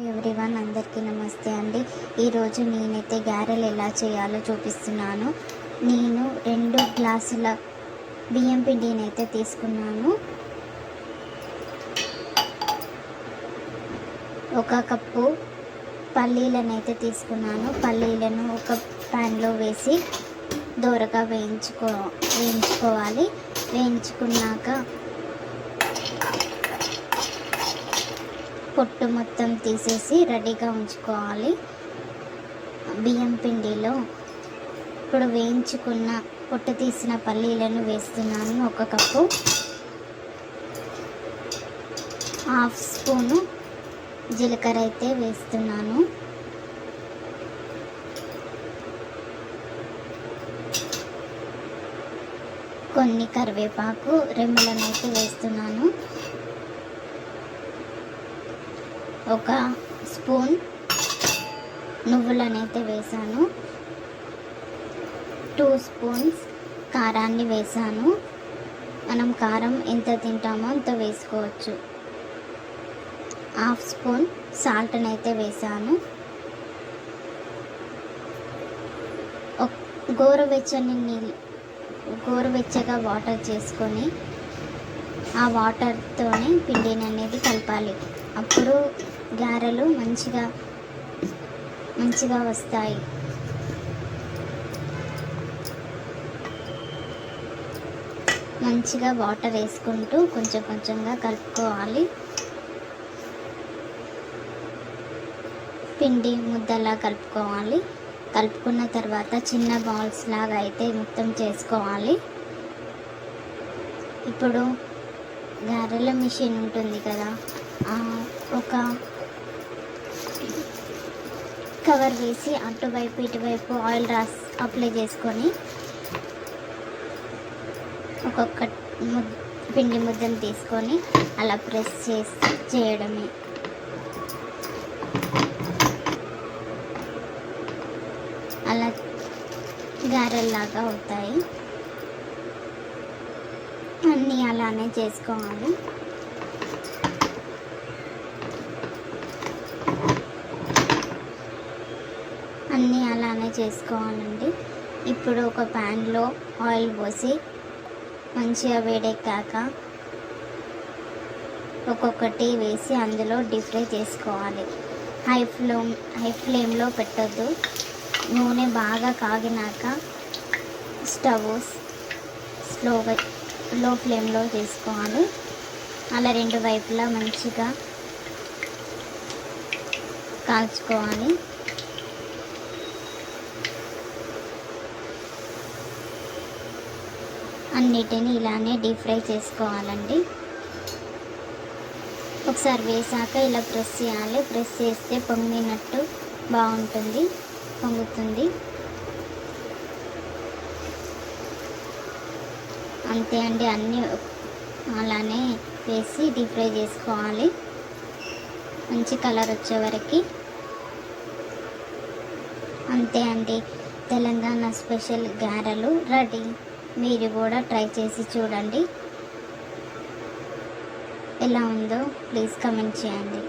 Everyone, అందరికీ నమస్తే అండి. ఈరోజు నేనైతే గారెలు ఎలా చేయాలో చూపిస్తున్నాను. నేను 2 గ్లాసుల బియ్యం పిండిని అయితే తీసుకున్నాను. 1 కప్పు పల్లీలను అయితే తీసుకున్నాను. పల్లీలను ఒక ప్యాన్లో వేసి దోరగా వేయించుకోవాలి. వేయించుకున్నాక పొట్టు మొత్తం తీసేసి రెడీగా ఉంచుకోవాలి. బియ్యం పిండిలో ఇప్పుడు వేయించుకున్న పొట్టు తీసిన పల్లీలను వేస్తున్నాను. 1 కప్పు, 1/2 స్పూను జీలకర్ర అయితే వేస్తున్నాను. కొన్ని కరివేపాకు రెమ్మలను అయితే వేస్తున్నాను. 1 స్పూన్ నువ్వులను అయితే వేసాను. 2 స్పూన్స్ కారాన్ని వేసాను. మనం కారం ఎంత తింటామో అంత వేసుకోవచ్చు. 1/2 స్పూన్ సాల్ట్ని అయితే వేసాను. గోరువెచ్చగా వాటర్ చేసుకొని ఆ వాటర్తోనే పిండిని అనేది కలపాలి. అప్పుడు గారెలు మంచిగా వస్తాయి. మంచిగా వాటర్ వేసుకుంటూ కొంచెంగా కలుపుకోవాలి. పిండి ముద్దలా కలుపుకోవాలి. కలుపుకున్న తర్వాత చిన్న బాల్స్ లాగా అయితే మొత్తం చేసుకోవాలి. ఇప్పుడు గారెల మిషన్ ఉంటుంది కదా, ఒక కవర్ వేసి అటువైపు ఇటువైపు ఆయిల్ అప్లై చేసుకొని ఒక్కొక్క పిండి ముద్దను తీసుకొని అలా ప్రెస్ చేయడమే. అలా గారెల్లాగా అవుతాయి. అన్నీ అలానే చేసుకోవాలి. అన్నీ అలానే చేసుకోవాలండి. ఇప్పుడు ఒక ప్యాన్లో ఆయిల్ పోసి మంచిగా వేడెక్కాక ఒక్కొక్కటి వేసి అందులో డీప్ ఫ్రై చేసుకోవాలి. హై ఫ్లేమ్లో పెట్టొద్దు. నూనె బాగా కాగినాక స్టవ్ లో ఫ్లేమ్లో చేసుకోవాలి. అలా 2 వైపులా మంచిగా కాల్చుకోవాలి. అన్నిటిని ఇలానే డీప్ ఫ్రై చేసుకోవాలండి. ఒకసారి వేసాక ఇలా ప్రెస్ చేయాలి. ప్రెస్ చేస్తే పొంగినట్టు బాగుంటుంది, పొంగుతుంది. అంతే అండి, అన్నీ అలానే వేసి డీప్ ఫ్రై చేసుకోవాలి. మంచి కలర్ వచ్చే వరకు. అంతే అండి, తెలంగాణ స్పెషల్ గారెలు రెడీ. మీరు కూడా ట్రై చేసి చూడండి. ఎలా ఉందో ప్లీజ్ కామెంట్ చేయండి.